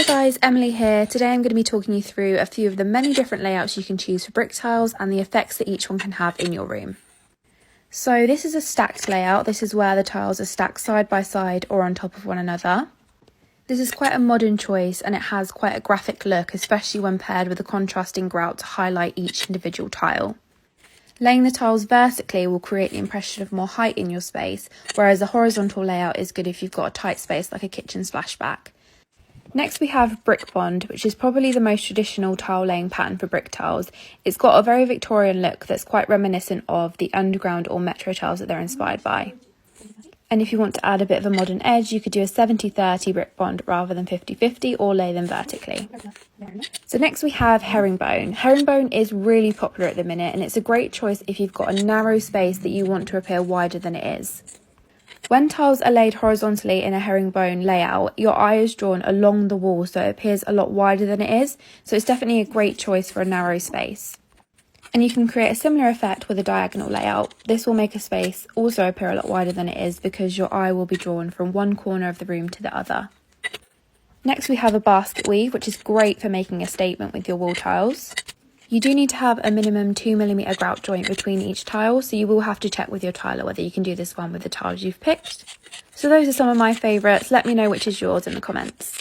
guys, Emily here. Today I'm going to be talking you through a few of the many different layouts you can choose for brick tiles and the effects that each one can have in your room. So this is a stacked layout. This is where the tiles are stacked side by side or on top of one another. This is quite a modern choice and it has quite a graphic look, especially when paired with a contrasting grout to highlight each individual tile. Laying the tiles vertically will create the impression of more height in your space, whereas a horizontal layout is good if you've got a tight space like a kitchen splashback. Next we have Brick Bond, which is probably the most traditional tile laying pattern for brick tiles. It's got a very Victorian look that's quite reminiscent of the underground or metro tiles that they're inspired by. And if you want to add a bit of a modern edge, you could do a 70-30 Brick Bond rather than 50-50 or lay them vertically. So next we have Herringbone. Herringbone is really popular at the minute and it's a great choice if you've got a narrow space that you want to appear wider than it is. When tiles are laid horizontally in a herringbone layout, your eye is drawn along the wall so it appears a lot wider than it is, so it's definitely a great choice for a narrow space. And you can create a similar effect with a diagonal layout. This will make a space also appear a lot wider than it is because your eye will be drawn from one corner of the room to the other. Next we have a basket weave, which is great for making a statement with your wall tiles. You do need to have a minimum 2mm grout joint between each tile, so you will have to check with your tiler whether you can do this one with the tiles you've picked. So those are some of my favourites. Let me know which is yours in the comments.